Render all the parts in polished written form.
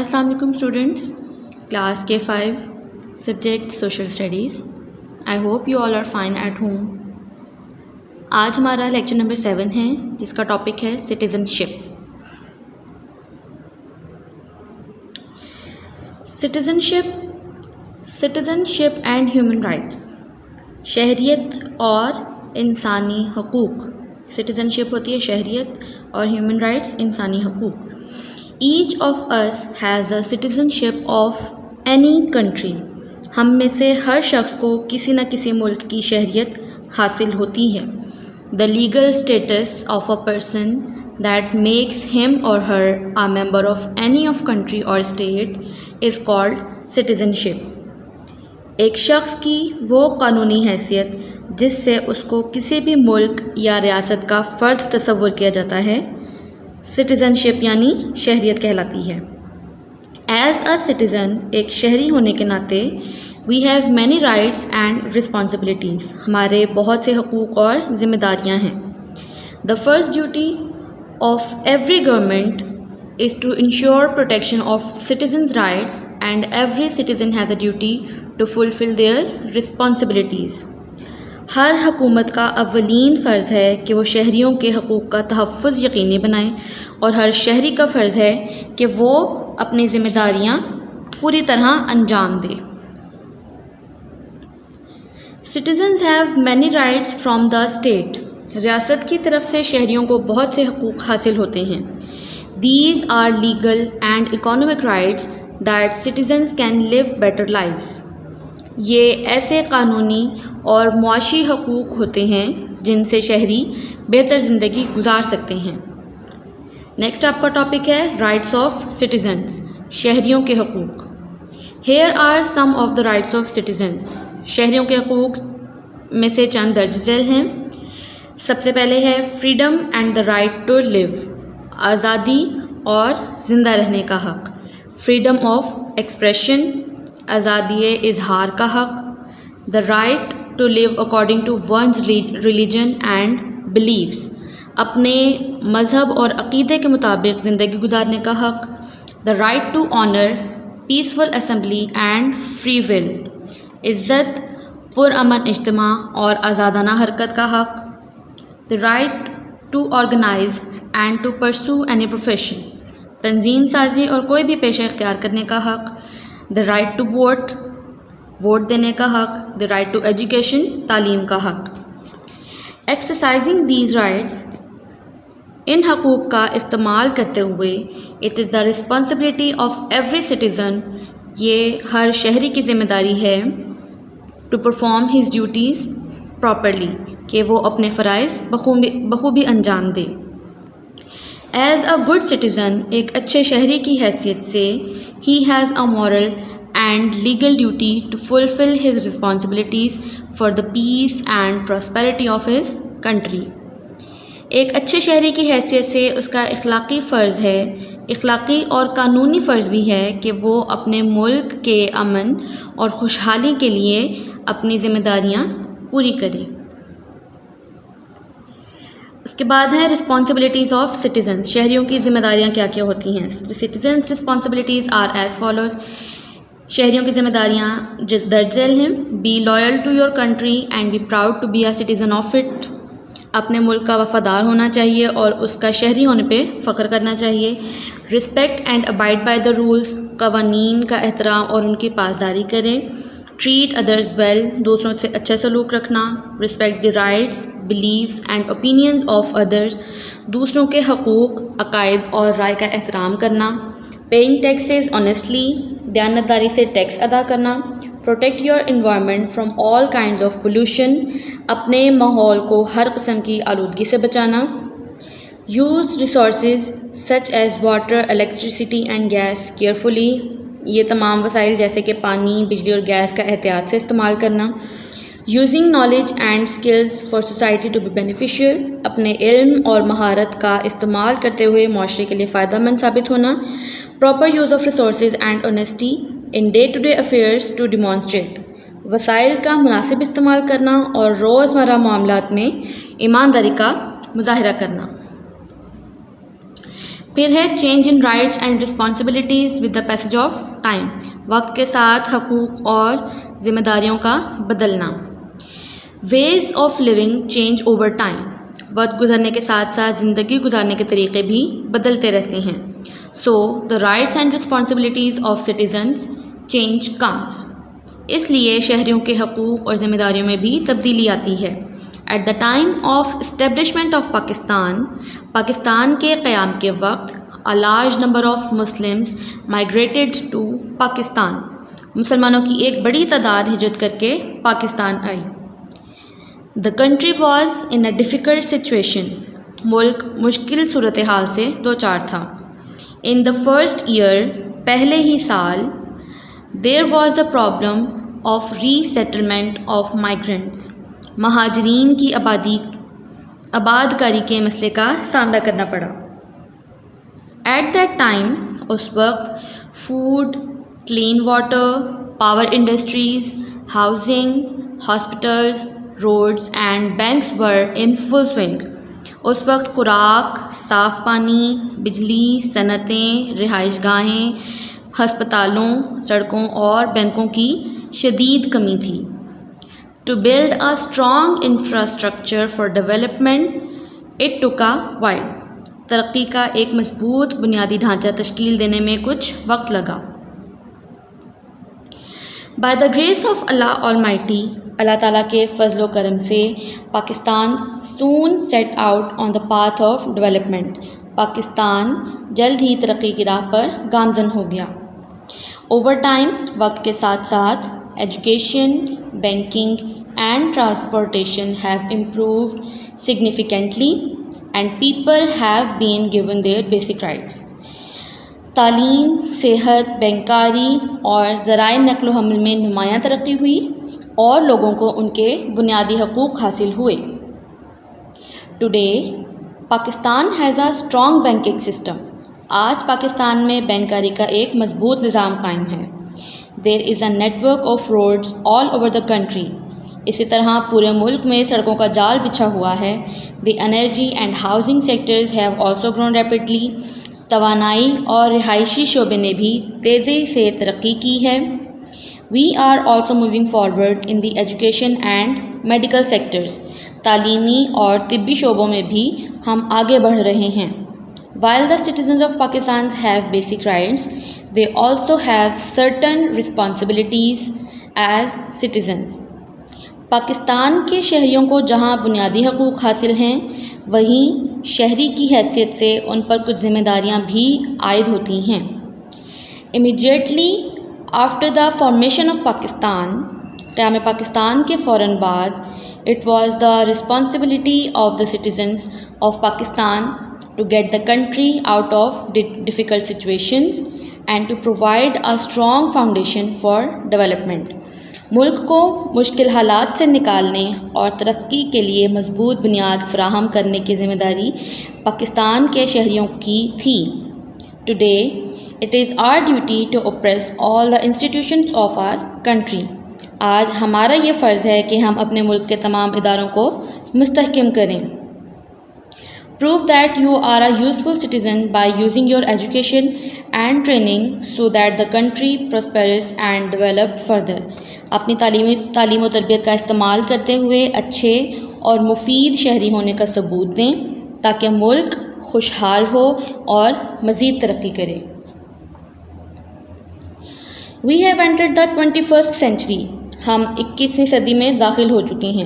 السلام علیکم students. Class K5 subject social studies. I hope you all are fine at home. آج ہمارا lecture number 7 ہے جس کا ٹاپک ہے citizen ship. Citizen ship and human rights. شہریت اور انسانی حقوق. سٹیزن شپ ہوتی ہے شہریت اور ہیومن رائٹس انسانی حقوق. Each of us has the citizenship of any country. ہم میں سے ہر شخص کو کسی نہ کسی ملک کی شہریت حاصل ہوتی ہے. The legal status of a person that makes him or her a member of any of country or state is called citizenship. ایک شخص کی وہ قانونی حیثیت جس سے اس کو کسی بھی ملک یا ریاست کا فرد تصور کیا جاتا ہے سٹیزن شپ یعنی شہریت کہلاتی ہے. ایز اے سٹیزن ایک شہری ہونے کے ناطے we have many rights and responsibilities. ہمارے بہت سے حقوق اور ذمہ داریاں ہیں. The first duty of every government is to ensure protection of citizens' rights and every citizen has a duty to fulfill their responsibilities. ہر حکومت کا اولین فرض ہے کہ وہ شہریوں کے حقوق کا تحفظ یقینی بنائے اور ہر شہری کا فرض ہے کہ وہ اپنی ذمہ داریاں پوری طرح انجام دے. Citizens have many rights from the state. ریاست کی طرف سے شہریوں کو بہت سے حقوق حاصل ہوتے ہیں. These are legal and economic rights that citizens can live better lives. یہ ایسے قانونی اور معاشی حقوق ہوتے ہیں جن سے شہری بہتر زندگی گزار سکتے ہیں. نیکسٹ آپ کا ٹاپک ہے رائٹس آف سٹیزنز. شہریوں کے حقوق. Here are some of the rights of citizens. شہریوں کے حقوق میں سے چند درج ذیل ہیں. سب سے پہلے ہے freedom and the right to live. آزادی اور زندہ رہنے کا حق. Freedom of expression. آزادی اظہار کا حق. The right to live according to one's religion and beliefs. اپنے مذہب اور عقیدے کے مطابق زندگی گزارنے کا حق. The right to honour peaceful assembly and free will. عزت، پرامن اجتماع اور آزادانہ حرکت کا حق. The right to organise and to pursue any profession. تنظیم سازی اور کوئی بھی پیشہ اختیار کرنے کا حق. The right to vote, vote دینے کا حق. دا رائٹ ٹو ایجوکیشن، تعلیم کا حق. Exercising these rights. ان حقوق کا استعمال کرتے ہوئے it is the responsibility of every citizen. یہ ہر شہری کی ذمہ داری ہے to perform his duties properly کہ وہ اپنے فرائض بخوبی انجام دے. ایز اے گڈ سٹیزن ایک اچھے شہری کی حیثیت سے he has a moral and legal duty to fulfil his responsibilities for the peace and prosperity of his country. ایک اچھے شہری کی حیثیت سے اس کا اخلاقی فرض ہے، اخلاقی اور قانونی فرض بھی ہے کہ وہ اپنے ملک کے امن اور خوشحالی کے لیے اپنی ذمہ داریاں پوری کرے. اس کے بعد ہے رسپانسبلٹیز آف سٹیزنز. شہریوں کی ذمہ داریاں کیا کیا ہوتی ہیں. Citizens responsibilities are as follows. شہریوں کی ذمہ داریاں درج ذیل ہیں. Be loyal to your country and be proud to be a citizen of it. اپنے ملک کا وفادار ہونا چاہیے اور اس کا شہری ہونے پہ فخر کرنا چاہیے. Respect and abide by the rules. قوانین کا احترام اور ان کی پاسداری کریں. Treat others well. دوسروں سے اچھا سلوک رکھنا. Respect the rights, beliefs and opinions of others. دوسروں کے حقوق، عقائد اور رائے کا احترام کرنا. Paying taxes honestly. دیانتداری سے ٹیکس ادا کرنا. Protect your environment from all kinds of pollution. اپنے ماحول کو ہر قسم کی آلودگی سے بچانا. Use resources such as water, electricity and gas carefully. یہ تمام وسائل جیسے کہ پانی، بجلی اور گیس کا احتیاط سے استعمال کرنا. Using knowledge and skills for society to be beneficial. اپنے علم اور مہارت کا استعمال کرتے ہوئے معاشرے کے لیے فائدہ مند ثابت ہونا. Proper use of resources and honesty in day to day affairs to demonstrate. وسائل کا مناسب استعمال کرنا اور روزمرہ معاملات میں ایمانداری کا مظاہرہ کرنا. پھر ہے change in rights and responsibilities with the passage of time, وقت کے ساتھ حقوق اور ذمہ داریوں کا بدلنا. Ways of living change over time, وقت گزرنے کے ساتھ ساتھ زندگی گزارنے کے طریقے بھی بدلتے رہتے ہیں. So the rights and responsibilities of citizens change comes, اس لیے شہریوں کے حقوق اور ذمہ داریوں میں بھی تبدیلی آتی ہے. At the time of establishment of Pakistan, Pakistan کے قیام کے وقت a large number of Muslims migrated to Pakistan, مسلمانوں کی ایک بڑی تعداد ہجرت کر کے پاکستان آئی. The country was in a difficult situation، ملک مشکل صورتحال سے دوچار تھا. In the first year، پہلے ہی سال there was the problem of resettlement of migrants، مہاجرین کی آبادکاری کے مسئلے کا سامنا کرنا پڑا. ایٹ دیٹ ٹائم، اس وقت food, clean water, power industries, housing, hospitals, roads and banks were in full swing. اس وقت خوراک، صاف پانی، بجلی، صنعتیں، رہائش گاہیں، ہسپتالوں، سڑکوں اور بینکوں کی شدید کمی تھی. To build a strong infrastructure for development it took a while, ترقی کا ایک مضبوط بنیادی ڈھانچہ تشکیل دینے میں کچھ وقت لگا. By the grace of Allah almighty, اللہ تعالیٰ کے فضل و کرم سے Pakistan soon set out on the path of development, Pakistan جلد ہی ترقی کی راہ پر گامزن ہو گیا. اوور ٹائم، وقت کے ساتھ ساتھ education, banking and transportation have improved significantly and people have been given there basic rights. تعلیم، صحت، بینکاری اور ذرائع نقل و حمل میں نمایاں ترقی ہوئی اور لوگوں کو ان کے بنیادی حقوق حاصل ہوئے. Today Pakistan has a strong banking system, آج پاکستان میں بینکاری کا ایک مضبوط نظام قائم ہے. There is a network of roads all over the country, اسی طرح پورے ملک میں سڑکوں کا جال بچھا ہوا ہے. The energy and housing sectors have also grown rapidly, توانائی اور رہائشی شعبے نے بھی تیزی سے ترقی کی ہے. We are also moving forward in the education and medical sectors, تعلیمی اور طبی شعبوں میں بھی ہم آگے بڑھ رہے ہیں. While the citizens of Pakistan have basic rights, they also have certain responsibilities as citizens. Pakistan کے شہریوں کو جہاں بنیادی حقوق حاصل ہیں، وہیں شہری کی حیثیت سے ان پر کچھ ذمہ داریاں بھی عائد ہوتی ہیں. Immediately after the formation of Pakistan، قیام پاکستان کے فوراً بعد، it was the responsibility of the citizens of Pakistan to get the country out of difficult situations and to provide a strong foundation for development. ملک کو مشکل حالات سے نکالنے اور ترقی کے لیے مضبوط بنیاد فراہم کرنے کی ذمہ داری پاکستان کے شہریوں کی تھی. Today it is our duty to oppress all the institutions of our country. آج ہمارا یہ فرض ہے کہ ہم اپنے ملک کے تمام اداروں کو مستحکم کریں. Prove that you are a useful citizen by using your education and training so that the country prospers and develop further. اپنی تعلیم و تربیت کا استعمال کرتے ہوئے اچھے اور مفید شہری ہونے کا ثبوت دیں تاکہ ملک خوشحال ہو اور مزید ترقی کرے. We have entered the 21st century. ہم 21ویں صدی میں داخل ہو چکے ہیں.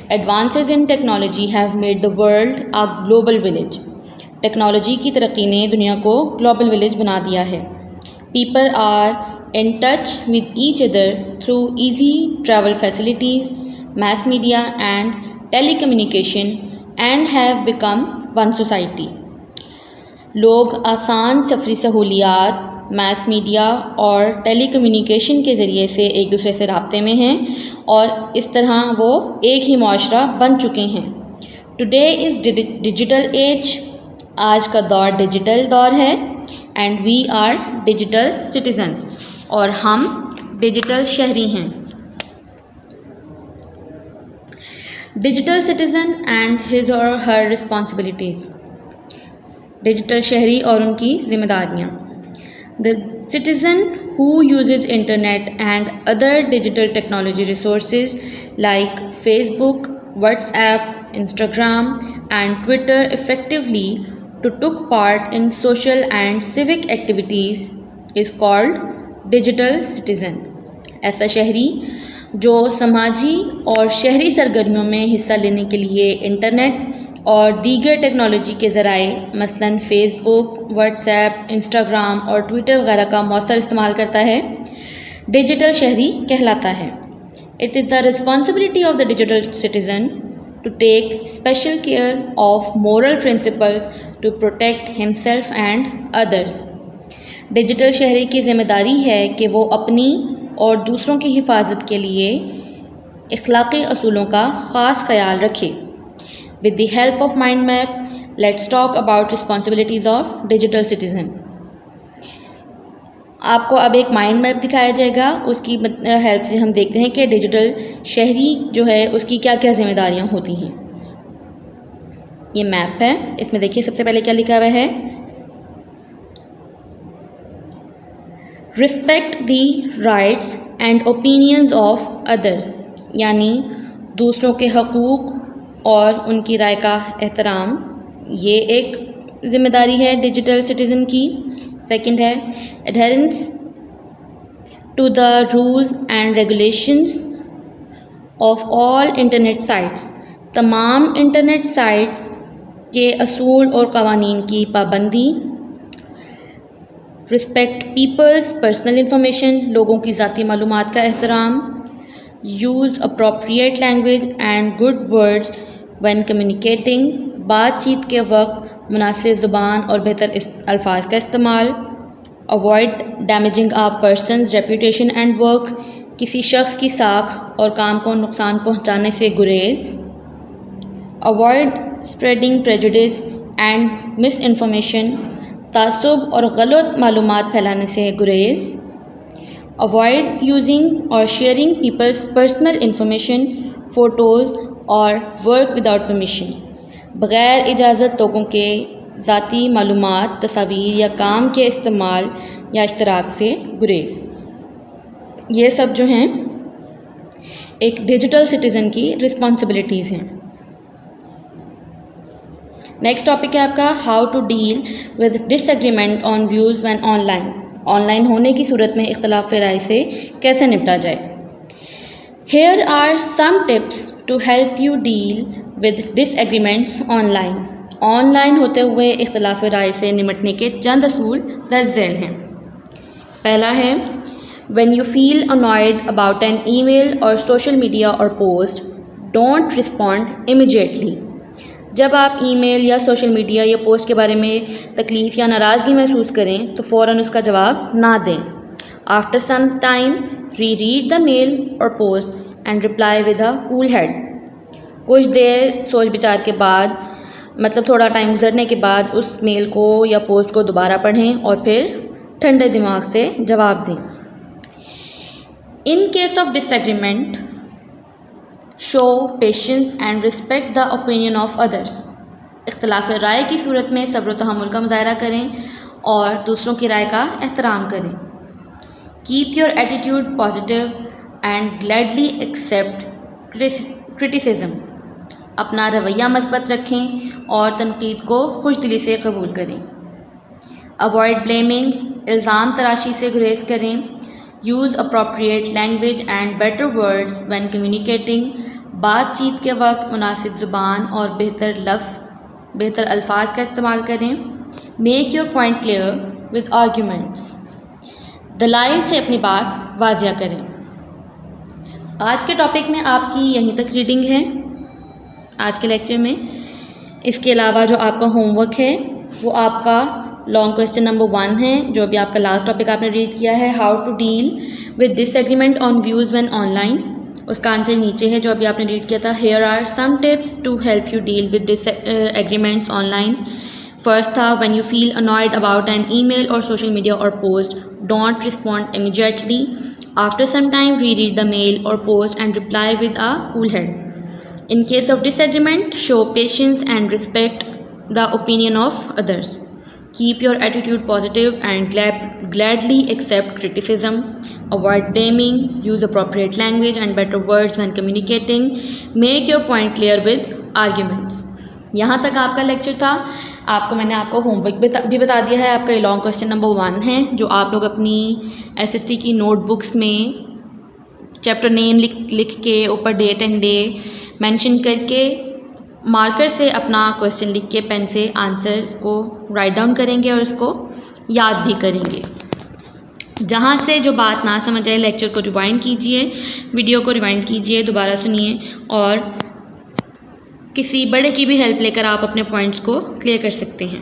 Advances in technology have made the world a global village. Technology کی ترقی نے دنیا کو گلوبل ولیج بنا دیا ہے. People are in touch with each other through easy travel facilities, mass media and telecommunication and have become one society. لوگ آسان سفری سہولیات، میس میڈیا اور ٹیلی کمیونیکیشن کے ذریعے سے ایک دوسرے سے رابطے میں ہیں اور اس طرح وہ ایک ہی معاشرہ بن چکے ہیں. ٹوڈے از ڈیجیٹل ایج، آج کا دور ڈیجیٹل دور ہے. And we are digital citizens, اور ہم ڈیجیٹل شہری ہیں. Digital citizen and his or Hare responsibilities. Digital شہری اور ان کی ذمہ داریاں. The citizen who uses internet and other digital technology resources like Facebook, WhatsApp, Instagram and Twitter effectively to took part in social and civic activities is called digital citizen. ایسا شہری جو سماجی اور شہری سرگرمیوں میں حصہ لینے کے لیے انٹرنیٹ اور دیگر ٹیکنالوجی کے ذرائع مثلاً فیس بک، واٹس ایپ، انسٹاگرام اور ٹویٹر وغیرہ کا مؤثر استعمال کرتا ہے، ڈیجیٹل شہری کہلاتا ہے. It is the responsibility of the digital citizen to take special care of moral principles to protect himself and others. Digital شہری کی ذمہ داری ہے کہ وہ اپنی اور دوسروں کی حفاظت کے لیے اخلاقی اصولوں کا خاص خیال رکھے. With the help of Mind Map, let's talk about responsibilities of digital citizen. آپ کو اب ایک مائنڈ میپ دکھایا جائے گا، اس کی ہیلپ سے ہم دیکھتے ہیں کہ ڈیجیٹل شہری جو ہے اس کی کیا کیا ذمہ داریاں ہوتی ہیں. یہ میپ ہے، اس میں دیکھیے سب سے پہلے کیا لکھا ہوا ہے. Respect the rights and opinions of others، یعنی دوسروں کے حقوق اور ان کی رائے کا احترام، یہ ایک ذمہ داری ہے ڈیجیٹل سٹیزن کی. سیکنڈ ہے adherence to the rules and regulations of all internet sites، تمام انٹرنیٹ سائٹس کے اصول اور قوانین کی پابندی. respect people's personal information، لوگوں کی ذاتی معلومات کا احترام. use appropriate language and good words when communicating، بات چیت کے وقت مناسب زبان اور بہتر الفاظ کا استعمال. avoid damaging a person's reputation and work، کسی شخص کی ساکھ اور کام کو نقصان پہنچانے سے گریز. avoid spreading prejudice and misinformation، تعصب اور غلط معلومات پھیلانے سے گریز. avoid using or sharing people's personal information، photos اور work without permission، بغیر اجازت لوگوں کے ذاتی معلومات، تصاویر یا کام کے استعمال یا اشتراک سے گریز. یہ سب جو ہیں ایک ڈیجیٹل سٹیزن کی رسپانسبلٹیز ہیں. نیکسٹ ٹاپک ہے آپ کا how to deal with disagreement on views when online, online ہونے کی صورت میں اختلاف رائے سے کیسے نپٹا جائے. Here are some tips to help you deal with disagreements online, online ہوتے ہوئے اختلاف رائے سے نمٹنے کے چند اصول درج ذیل ہیں. پہلا ہے when you feel annoyed about an email or social media or post, don't respond immediately. جب آپ ای میل یا سوشل میڈیا یا پوسٹ کے بارے میں تکلیف یا ناراضگی محسوس کریں تو فوراً اس کا جواب نہ دیں. After some time, reread the mail or post and reply with a cool head. کچھ دیر سوچ بچار کے بعد، مطلب تھوڑا ٹائم گزرنے کے بعد اس میل کو یا پوسٹ کو دوبارہ پڑھیں اور پھر ٹھنڈے دماغ سے جواب دیں. In case of disagreement, show patience and respect the opinion of others. اختلاف رائے کی صورت میں صبر و تحمل کا مظاہرہ کریں اور دوسروں کی رائے کا احترام کریں. Keep your attitude positive and gladly accept criticism. اپنا رویہ مثبت رکھیں اور تنقید کو خوش دلی سے قبول کریں. Avoid blaming، الزام تراشی سے گریز کریں. Use appropriate language and better words when communicating. بات چیت کے وقت مناسب زبان اور بہتر الفاظ کا استعمال کریں. Make your point clear with arguments. دلائل سے اپنی بات واضح کریں. آج کے ٹاپک میں آپ کی یہیں تک ریڈنگ ہے آج کے لیکچر میں. اس کے علاوہ جو آپ کا ہوم ورک ہے وہ آپ کا لانگ کویسچن نمبر 1 ہے، جو ابھی آپ کا لاسٹ ٹاپک آپ نے ریڈ کیا ہے، how to deal with disagreement on views when online. اس کا آنسر نیچے ہے جو ابھی آپ نے ریڈ کیا تھا. Hair are some tips to help you deal with disagreements on line. First تھا when you feel annoyed about an ای میل اور سوشل میڈیا اور post, don't respond immediately. After some time re read the میل اور post and reply with a cool head. In case of disagreement, show patience and respect the opinion of others. Keep your attitude positive and gladly accept criticism. Avoid blaming. Use appropriate language and better words when communicating. Make your point clear with arguments. یہاں تک آپ کا lecture تھا. آپ کو میں نے آپ کو ہوم ورک بھی بتا دیا ہے. آپ کا لانگ کوسچن نمبر 1 ہے جو آپ لوگ اپنی SST کی نوٹ بکس میں چیپٹر نیم لکھ کے اوپر ڈیٹ اینڈ ڈے مینشن کر کے مارکر سے اپنا کوسچن لکھ کے پین سے آنسر کو رائٹ ڈاؤن کریں گے اور اس کو یاد بھی کریں گے. جہاں سے جو بات نہ سمجھ آئے لیکچر کو ریوائنڈ کیجئے, ویڈیو کو ریوائنڈ کیجئے, دوبارہ سنیے اور کسی بڑے کی بھی ہیلپ لے کر آپ اپنے پوائنٹس کو کلیئر کر سکتے ہیں.